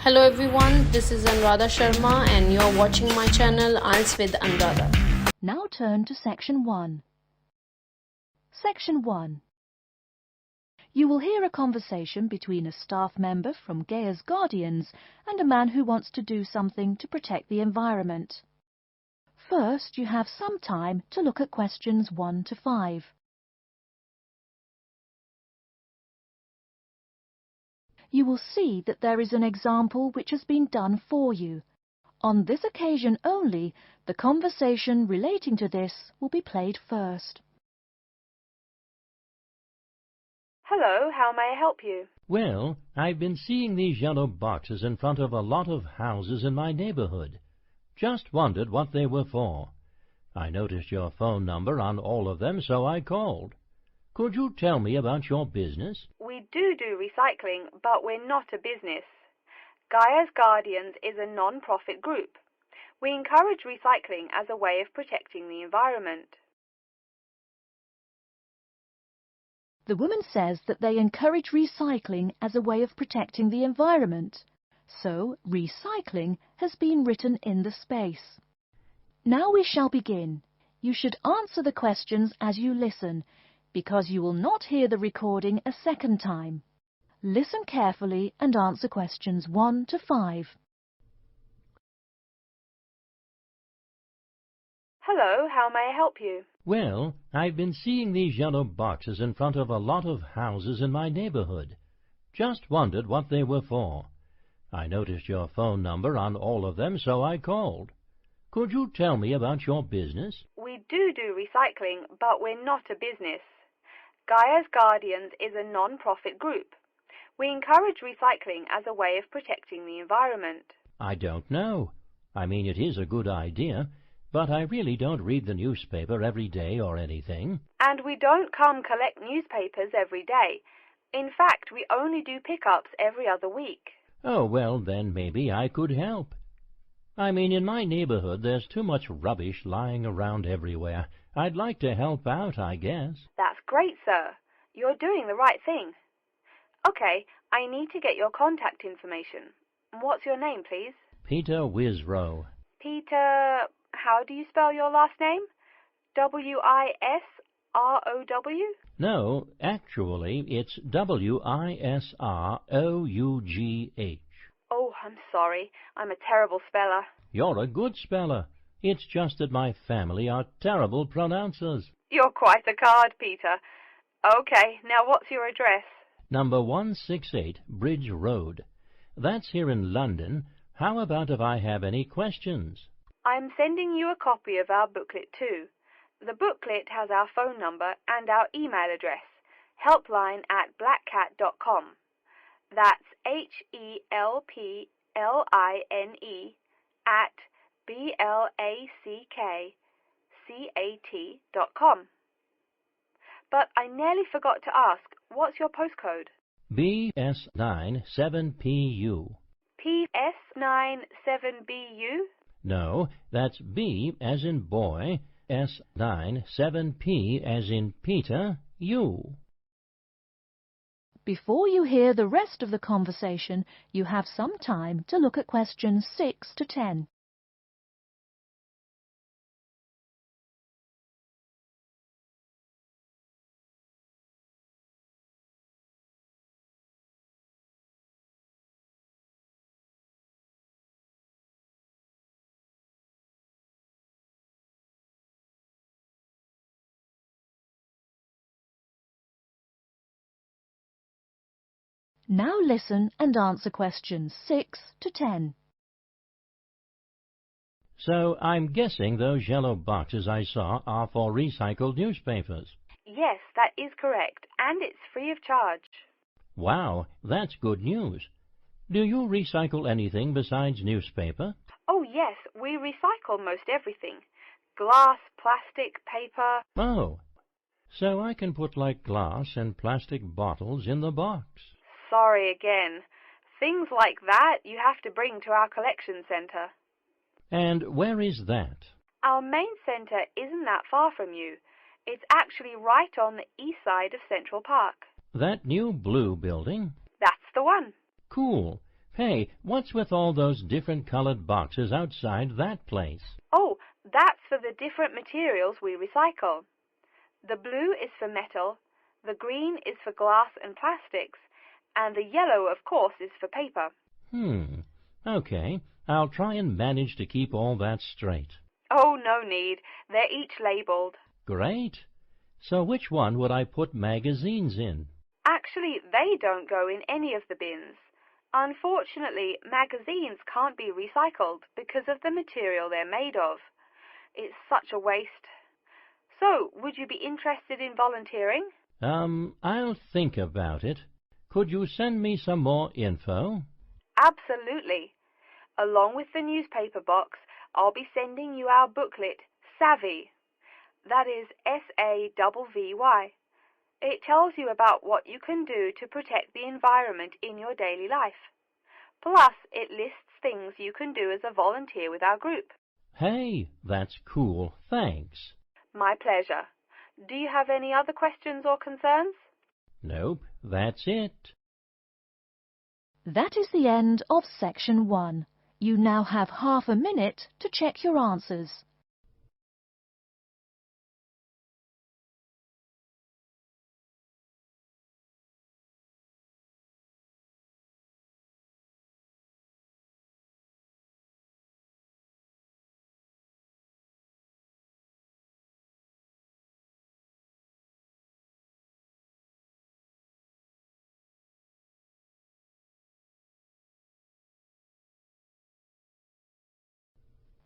Hello everyone, this is Anuradha Sharma and you're watching my channel IELTS with Anuradha. Now turn to Section 1. Section 1. You will hear a conversation between a staff member from Gaia's Guardians and a man who wants to do something to protect the environment. First, you have some time to look at questions 1 to 5. You will see that there is an example which has been done for you. On this occasion only, the conversation relating to this will be played first. Hello, how may I help you? Well, I've been seeing these yellow boxes in front of a lot of houses in my neighborhood. Just wondered what they were for. I noticed your phone number on all of them, so I called. Could you tell me about your business? We do recycling, but we're not a business. Gaia's Guardians is a non-profit group. We encourage recycling as a way of protecting the environment. The woman says that they encourage recycling as a way of protecting the environment. So, recycling has been written in the space. Now we shall begin. You should answer the questions as you listen, because you will not hear the recording a second time. Listen carefully and answer questions 1 to 5. Hello, how may I help you? Well, I've been seeing these yellow boxes in front of a lot of houses in my neighborhood. Just wondered what they were for. I noticed your phone number on all of them, so I called. Could you tell me about your business? We do recycling, but we're not a business. Gaia's Guardians is a non-profit group. We encourage recycling as a way of protecting the environment. I don't know. I mean, it is a good idea, but I really don't read the newspaper every day or anything. And we don't come collect newspapers every day. In fact, we only do pickups every other week. Oh, well, then maybe I could help. I mean, in my neighborhood there's too much rubbish lying around everywhere. I'd like to help out, I guess. That's great, sir. You're doing the right thing. Okay, I need to get your contact information. What's your name, please? Peter Wisrow. Peter, how do you spell your last name? W-I-S-R-O-W? No, actually, it's W-I-S-R-O-U-G-H. Oh, I'm sorry. I'm a terrible speller. You're a good speller. It's just that my family are terrible pronouncers. You're quite a card, Peter. Okay, now what's your address? Number 168 Bridge Road. That's here in London. How about if I have any questions? I'm sending you a copy of our booklet too. The booklet has our phone number and our email address, helpline@blackcat.com. That's HELPLINE at BLACKCAT.com. But I nearly forgot to ask, what's your postcode? BS97PU. PS97BU? No, that's B as in boy, S97P as in Peter, U. Before you hear the rest of the conversation, you have some time to look at questions 6 to 10. Now listen and answer questions 6 to 10. So I'm guessing those yellow boxes I saw are for recycled newspapers. Yes, that is correct, and it's free of charge. Wow, that's good news. Do you recycle anything besides newspaper? Oh yes, we recycle most everything. Glass, plastic, paper. Oh, so I can put like glass and plastic bottles in the box. Sorry again. Things like that you have to bring to our collection centre. And where is that? Our main centre isn't that far from you. It's actually right on the east side of Central Park. That new blue building? That's the one. Cool. Hey, what's with all those different colored boxes outside that place? Oh, that's for the different materials we recycle. The blue is for metal, the green is for glass and plastics, and the yellow, of course, is for paper. Okay, I'll try and manage to keep all that straight. Oh, no need. They're each labeled. Great. So which one would I put magazines in? Actually, they don't go in any of the bins. Unfortunately, magazines can't be recycled because of the material they're made of. It's such a waste. So, would you be interested in volunteering? I'll think about it. Could you send me some more info? Absolutely. Along with the newspaper box, I'll be sending you our booklet, Savvy. That is SAVVY. It tells you about what you can do to protect the environment in your daily life. Plus, it lists things you can do as a volunteer with our group. Hey, that's cool. Thanks. My pleasure. Do you have any other questions or concerns? Nope, that's it. That is the end of section 1. You now have half a minute to check your answers.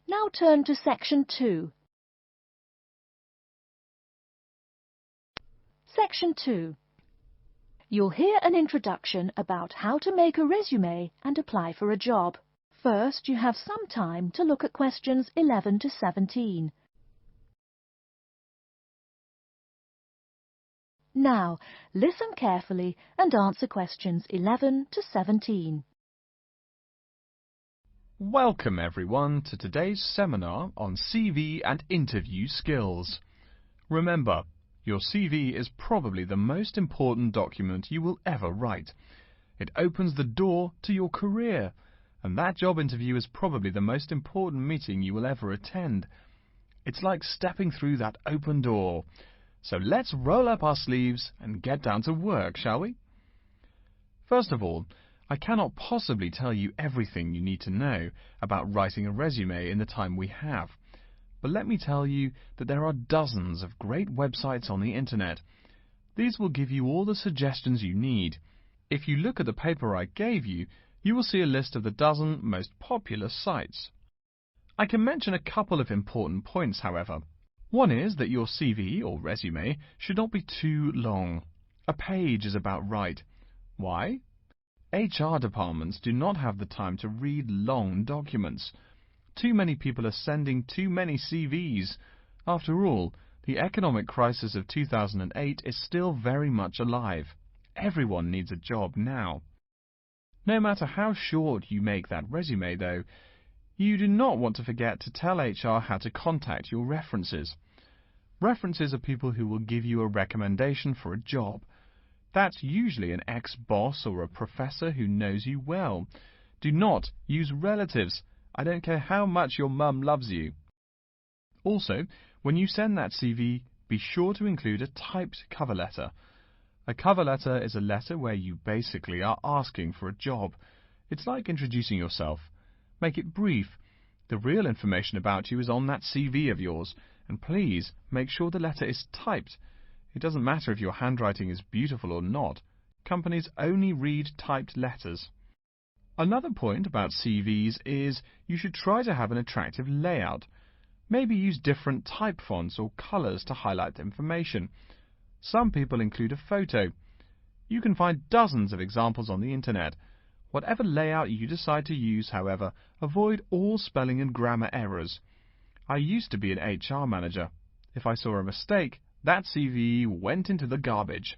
Now turn to section 2. Section 2. You'll hear an introduction about how to make a resume and apply for a job. First, you have some time to look at questions 11 to 17. Now, listen carefully and answer questions 11 to 17. Welcome everyone to today's seminar on CV and interview skills. Remember, your CV is probably the most important document you will ever write. It opens the door to your career, and that job interview is probably the most important meeting you will ever attend. It's like stepping through that open door. So let's roll up our sleeves and get down to work, shall we? First of all, I cannot possibly tell you everything you need to know about writing a resume in the time we have. But let me tell you that there are dozens of great websites on the internet. These will give you all the suggestions you need. If you look at the paper I gave you, you will see a list of the dozen most popular sites. I can mention a couple of important points, however. One is that your CV or resume should not be too long. A page is about right. Why? HR departments do not have the time to read long documents. Too many people are sending too many CVs. After all, the economic crisis of 2008 is still very much alive. Everyone needs a job now. No matter how short you make that resume, though, you do not want to forget to tell HR how to contact your references. References are people who will give you a recommendation for a job. That's usually an ex-boss or a professor who knows you well. Do not use relatives. I don't care how much your mum loves you. Also, when you send that CV, be sure to include a typed cover letter. A cover letter is a letter where you basically are asking for a job. It's like introducing yourself. Make it brief. The real information about you is on that CV of yours, and please make sure the letter is typed. It doesn't matter if your handwriting is beautiful or not. Companies only read typed letters. Another point about CVs is you should try to have an attractive layout. Maybe use different type fonts or colors to highlight information. Some people include a photo. You can find dozens of examples on the internet. Whatever layout you decide to use, however, avoid all spelling and grammar errors. I used to be an HR manager. If I saw a mistake, that CV went into the garbage.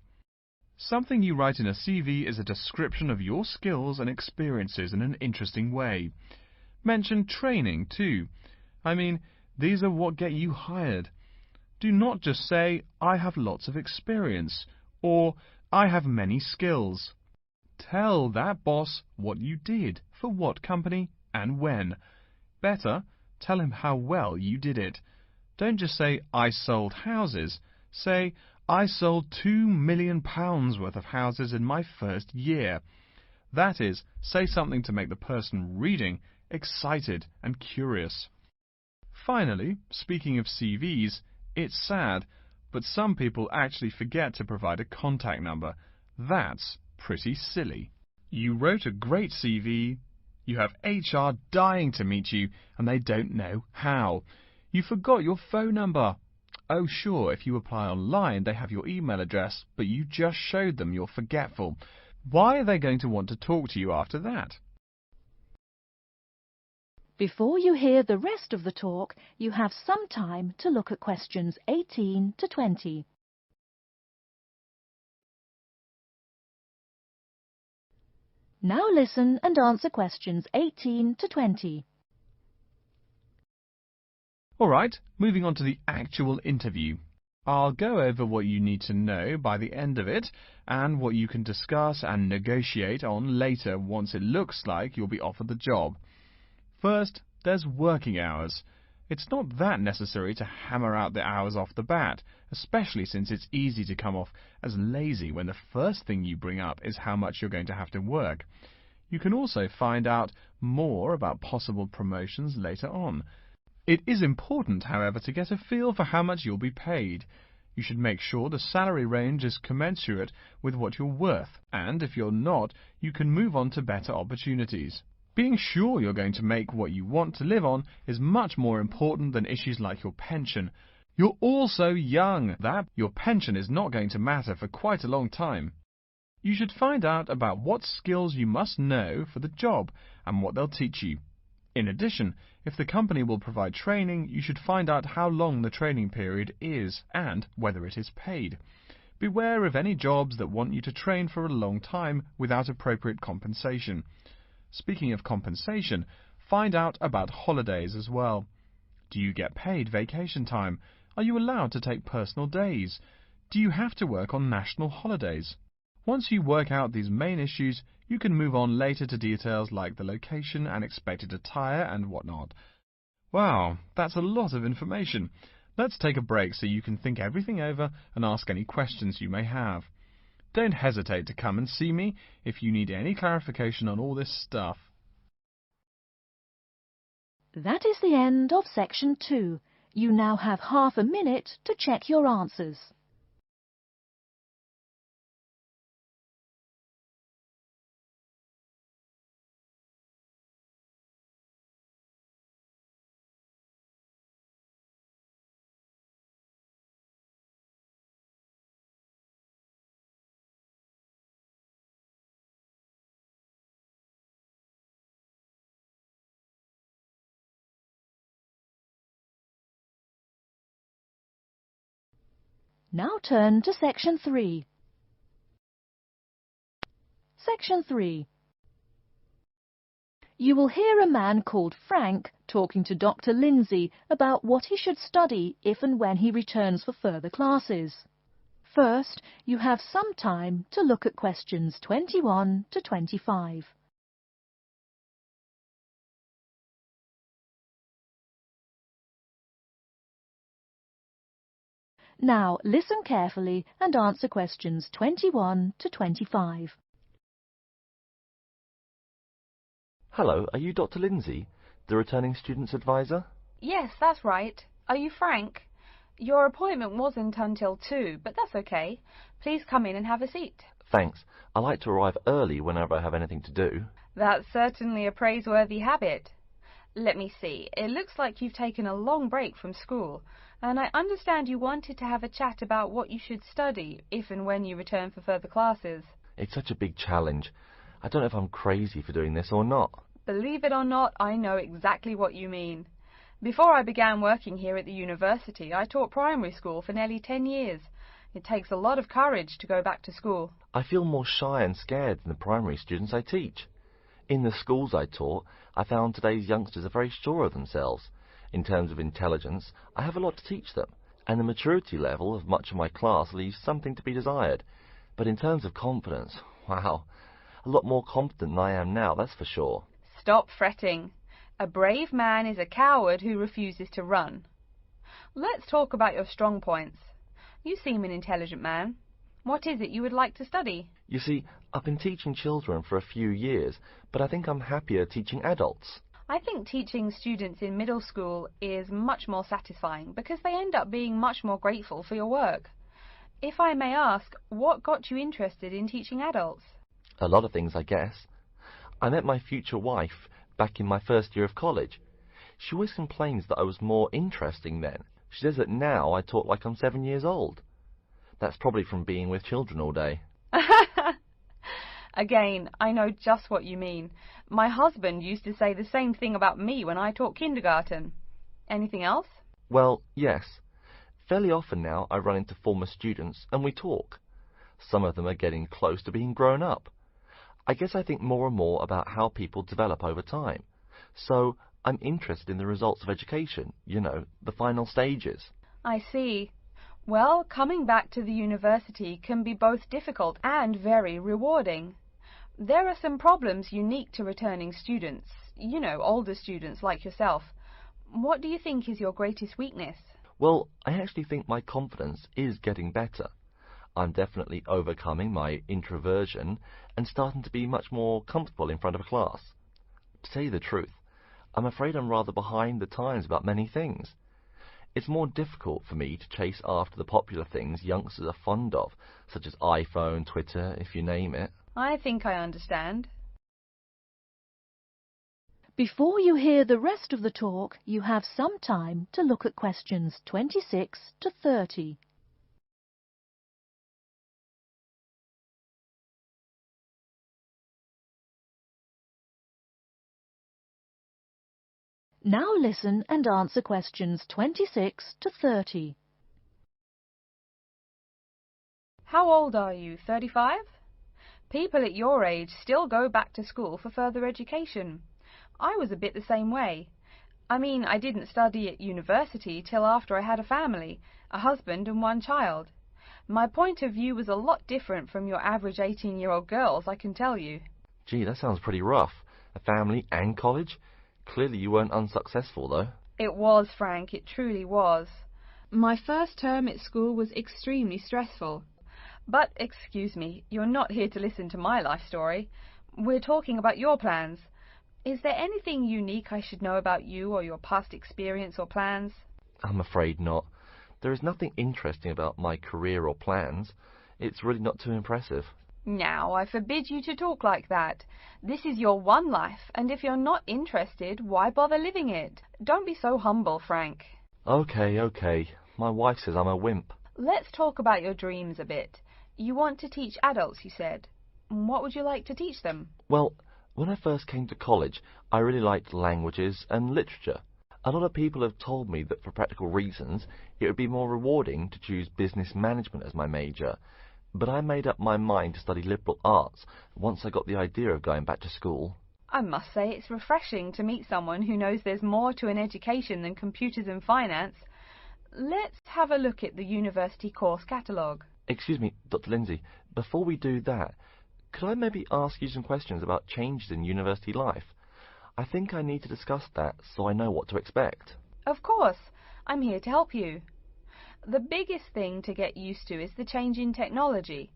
Something you write in a CV is a description of your skills and experiences in an interesting way. Mention training too. I mean, these are what get you hired. Do not just say, I have lots of experience, or I have many skills. Tell that boss what you did, for what company, and when. Better, tell him how well you did it. Don't just say, I sold houses. Say, I sold £2 million worth of houses in my first year. That is, say something to make the person reading excited and curious. Finally, speaking of CVs, it's sad, but some people actually forget to provide a contact number. That's pretty silly. You wrote a great CV, you have HR dying to meet you, and they don't know how. You forgot your phone number. Oh sure, if you apply online they have your email address, but you just showed them you're forgetful. Why are they going to want to talk to you after that? Before you hear the rest of the talk, you have some time to look at questions 18 to 20. Now listen and answer questions 18 to 20. Alright, moving on to the actual interview. I'll go over what you need to know by the end of it, and what you can discuss and negotiate on later once it looks like you'll be offered the job. First, there's working hours. It's not that necessary to hammer out the hours off the bat, especially since it's easy to come off as lazy when the first thing you bring up is how much you're going to have to work. You can also find out more about possible promotions later on. It is important, however, to get a feel for how much you'll be paid. You should make sure the salary range is commensurate with what you're worth, and if you're not, you can move on to better opportunities. Being sure you're going to make what you want to live on is much more important than issues like your pension. You're all so young that your pension is not going to matter for quite a long time. You should find out about what skills you must know for the job and what they'll teach you. In addition, if the company will provide training, you should find out how long the training period is and whether it is paid. Beware of any jobs that want you to train for a long time without appropriate compensation. Speaking of compensation, find out about holidays as well. Do you get paid vacation time? Are you allowed to take personal days? Do you have to work on national holidays? Once you work out these main issues, you can move on later to details like the location and expected attire and whatnot. Wow, that's a lot of information. Let's take a break so you can think everything over and ask any questions you may have. Don't hesitate to come and see me if you need any clarification on all this stuff. That is the end of section 2. You now have half a minute to check your answers. Now turn to section 3. Section 3. You will hear a man called Frank talking to Dr. Lindsay about what he should study if and when he returns for further classes. First, you have some time to look at questions 21 to 25. Now listen carefully and answer questions 21 to 25. Hello, are you Dr. Lindsay, the returning students advisor? Yes, that's right. Are you Frank? Your appointment wasn't until 2, but that's okay. Please come in and have a seat. Thanks. I like to arrive early whenever I have anything to do. That's certainly a praiseworthy habit. Let me see. It looks like you've taken a long break from school, and I understand you wanted to have a chat about what you should study if and when you return for further classes. It's such a big challenge. I don't know if I'm crazy for doing this or not. Believe it or not, I know exactly what you mean. Before I began working here at the university, I taught primary school for nearly 10 years. It takes a lot of courage to go back to school. I feel more shy and scared than the primary students I teach. In the schools I taught, I found today's youngsters are very sure of themselves. In terms of intelligence, I have a lot to teach them, and the maturity level of much of my class leaves something to be desired. But in terms of confidence, wow, a lot more confident than I am now, that's for sure. Stop fretting. A brave man is a coward who refuses to run. Let's talk about your strong points. You seem an intelligent man. What is it you would like to study? You see, I've been teaching children for a few years, but I think I'm happier teaching adults. I think teaching students in middle school is much more satisfying because they end up being much more grateful for your work. If I may ask, what got you interested in teaching adults? A lot of things, I guess. I met my future wife back in my first year of college. She always complains that I was more interesting then. She says that now I talk like I'm 7 years old. That's probably from being with children all day. Again, I know just what you mean. My husband used to say the same thing about me when I taught kindergarten. Anything else? Well, yes. Fairly often now I run into former students and we talk. Some of them are getting close to being grown up. I guess I think more and more about how people develop over time. So I'm interested in the results of education, you know, the final stages. I see. Well, coming back to the university can be both difficult and very rewarding. There are some problems unique to returning students, you know, older students like yourself. What do you think is your greatest weakness? Well, I actually think my confidence is getting better. I'm definitely overcoming my introversion and starting to be much more comfortable in front of a class. To tell you the truth, I'm afraid I'm rather behind the times about many things. It's more difficult for me to chase after the popular things youngsters are fond of, such as iPhone, Twitter, if you name it. I think I understand. Before you hear the rest of the talk, you have some time to look at questions 26 to 30. Now listen and answer questions 26 to 30. How old are you? 35? People at your age still go back to school for further education. I was a bit the same way. I mean, I didn't study at university till after I had a family, a husband and one child. My point of view was a lot different from your average 18-year-old girls, I can tell you. Gee, that sounds pretty rough. A family and college? Clearly you weren't unsuccessful, though. It was, Frank, it truly was. My first term at school was extremely stressful. But, excuse me, you're not here to listen to my life story. We're talking about your plans. Is there anything unique I should know about you or your past experience or plans? I'm afraid not. There is nothing interesting about my career or plans. It's really not too impressive. Now, I forbid you to talk like that. This is your one life, and if you're not interested, why bother living it? Don't be so humble, Frank. Okay. My wife says I'm a wimp. Let's talk about your dreams a bit. You want to teach adults, you said. What would you like to teach them? Well, when I first came to college, I really liked languages and literature. A lot of people have told me that for practical reasons, it would be more rewarding to choose business management as my major. But I made up my mind to study liberal arts once I got the idea of going back to school. I must say it's refreshing to meet someone who knows there's more to an education than computers and finance. Let's have a look at the university course catalogue. Excuse me, Dr. Lindsay, before we do that, could I maybe ask you some questions about changes in university life? I think I need to discuss that so I know what to expect. Of course, I'm here to help you. The biggest thing to get used to is the change in technology.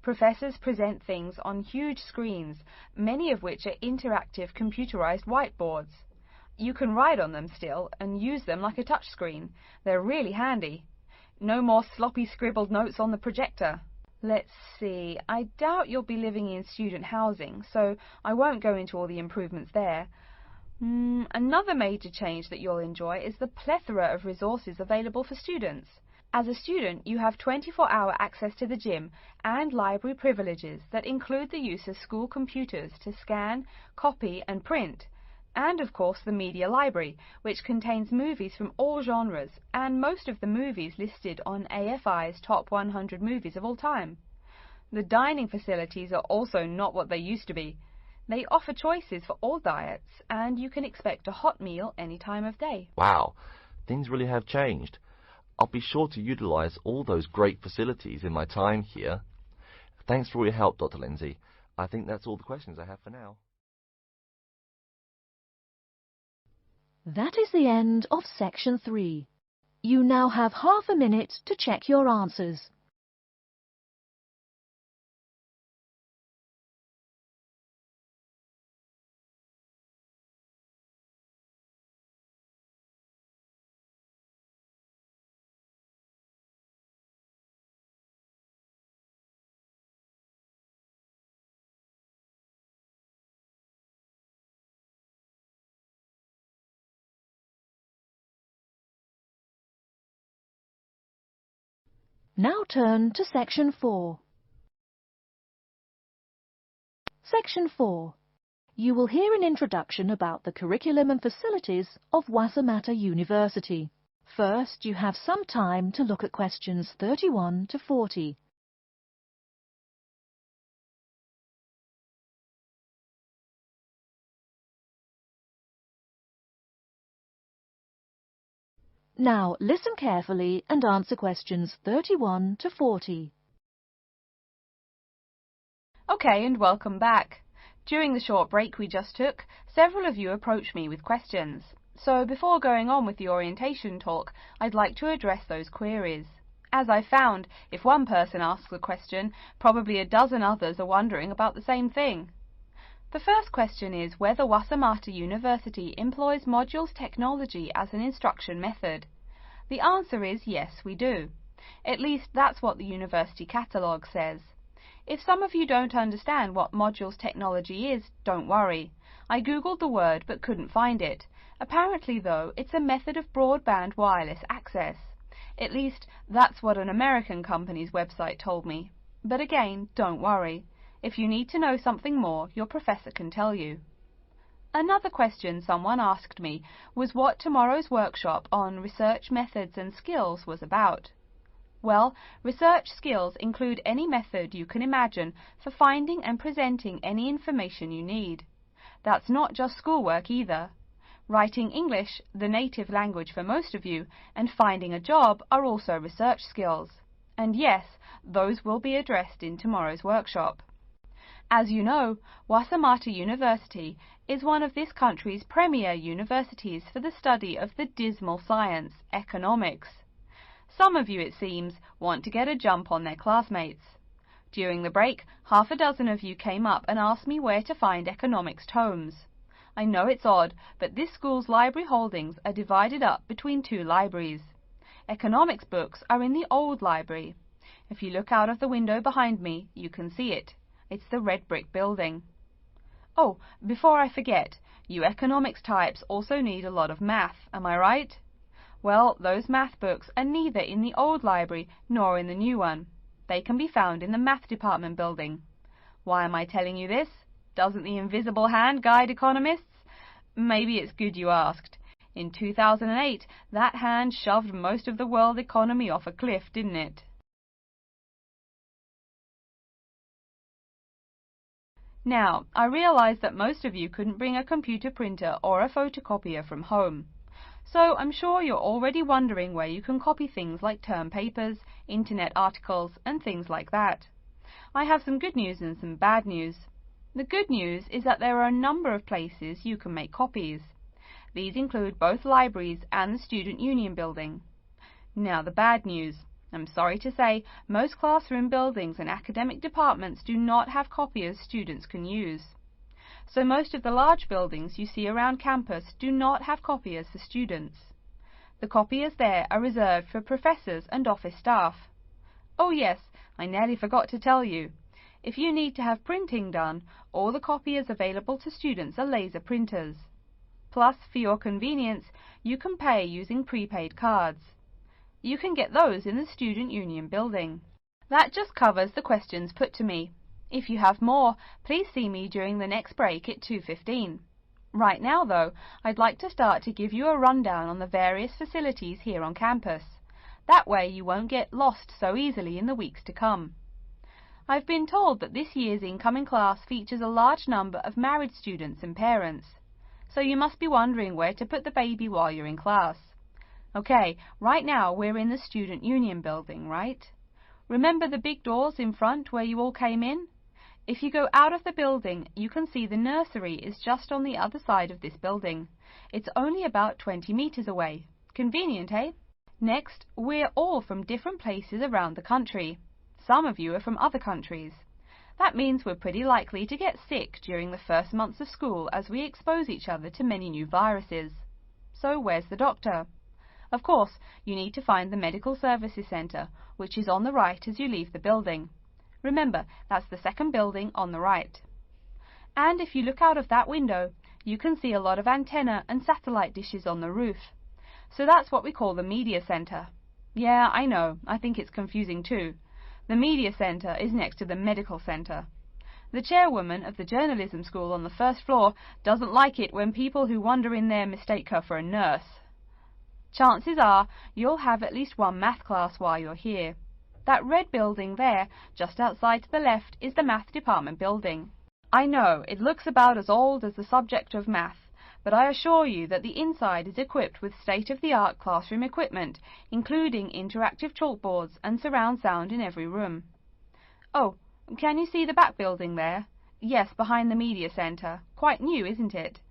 Professors present things on huge screens, many of which are interactive computerized whiteboards. You can write on them still and use them like a touchscreen. They're really handy. No more sloppy scribbled notes on the projector. Let's see, I doubt you'll be living in student housing, so I won't go into all the improvements there. Another major change that you'll enjoy is the plethora of resources available for students. As a student, you have 24-hour access to the gym and library privileges that include the use of school computers to scan, copy and print, and of course the media library, which contains movies from all genres and most of the movies listed on AFI's top 100 movies of all time. The dining facilities are also not what they used to be. They offer choices for all diets, and you can expect a hot meal any time of day. Wow, things really have changed. I'll be sure to utilize all those great facilities in my time here. Thanks for all your help, Dr. Lindsay. I think that's all the questions I have for now. That is the end of section 3. You now have half a minute to check your answers. Now turn to section 4. Section 4. You will hear an introduction about the curriculum and facilities of Wassamata University. First, you have some time to look at questions 31 to 40. Now, listen carefully and answer questions 31 to 40. Okay, and welcome back. During the short break we just took, several of you approached me with questions. So before going on with the orientation talk, I'd like to address those queries. As I found, if one person asks a question, probably a dozen others are wondering about the same thing. The first question is whether Wassamata University employs modules technology as an instruction method. The answer is yes, we do. At least that's what the university catalogue says. If some of you don't understand what modules technology is, don't worry. I googled the word but couldn't find it. Apparently, though, it's a method of broadband wireless access. At least, that's what an American company's website told me. But again, don't worry. If you need to know something more, your professor can tell you. Another question someone asked me was what tomorrow's workshop on research methods and skills was about. Well, research skills include any method you can imagine for finding and presenting any information you need. That's not just schoolwork either. Writing English, the native language for most of you, and finding a job are also research skills. And yes, those will be addressed in tomorrow's workshop. As you know, Wassamata University is one of this country's premier universities for the study of the dismal science, economics. Some of you, it seems, want to get a jump on their classmates. During the break, half a dozen of you came up and asked me where to find economics tomes. I know it's odd, but this school's library holdings are divided up between two libraries. Economics books are in the old library. If you look out of the window behind me, you can see it. It's the red brick building. Oh, before I forget, you economics types also need a lot of math, am I right? Well, those math books are neither in the old library nor in the new one. They can be found in the math department building. Why am I telling you this? Doesn't the invisible hand guide economists? Maybe it's good you asked. In 2008, that hand shoved most of the world economy off a cliff, didn't it? Now, I realize that most of you couldn't bring a computer printer or a photocopier from home. So I'm sure you're already wondering where you can copy things like term papers, internet articles, and things like that. I have some good news and some bad news. The good news is that there are a number of places you can make copies. These include both libraries and the Student Union building. Now the bad news. I'm sorry to say, most classroom buildings and academic departments do not have copiers students can use. So most of the large buildings you see around campus do not have copiers for students. The copiers there are reserved for professors and office staff. Oh yes, I nearly forgot to tell you. If you need to have printing done, all the copiers available to students are laser printers. Plus, for your convenience, you can pay using prepaid cards. You can get those in the Student Union building. That just covers the questions put to me. If you have more, please see me during the next break at 2:15. Right now, though, I'd like to start to give you a rundown on the various facilities here on campus. That way you won't get lost so easily in the weeks to come. I've been told that this year's incoming class features a large number of married students and parents. So you must be wondering where to put the baby while you're in class. Okay, right now we're in the Student Union building, right? Remember the big doors in front where you all came in? If you go out of the building, you can see the nursery is just on the other side of this building. It's only about 20 meters away. Convenient, eh? Next, we're all from different places around the country. Some of you are from other countries. That means we're pretty likely to get sick during the first months of school as we expose each other to many new viruses. So where's the doctor? Of course, you need to find the Medical Services Centre, which is on the right as you leave the building. Remember, that's the second building on the right. And if you look out of that window, you can see a lot of antenna and satellite dishes on the roof. So that's what we call the Media Centre. Yeah, I know, I think it's confusing too. The Media Centre is next to the Medical Centre. The chairwoman of the journalism school on the first floor doesn't like it when people who wander in there mistake her for a nurse. Chances are you'll have at least one math class while you're here. That red building there, just outside to the left, is the math department building. I know, it looks about as old as the subject of math, but I assure you that the inside is equipped with state-of-the-art classroom equipment, including interactive chalkboards and surround sound in every room. Oh, can you see the back building there? Yes, behind the Media Centre. Quite new, isn't it?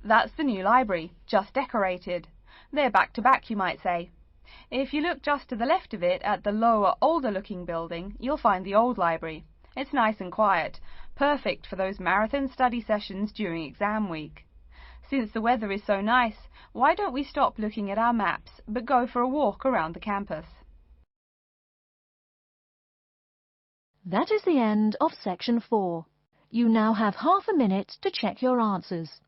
That's the new library, just decorated. They're back to back, you might say. If you look just to the left of it at the lower, older-looking building, you'll find the old library. It's nice and quiet, perfect for those marathon study sessions during exam week. Since the weather is so nice, why don't we stop looking at our maps, but go for a walk around the campus? That is the end of section 4. You now have half a minute to check your answers.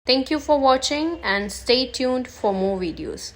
Thank you for watching and stay tuned for more videos.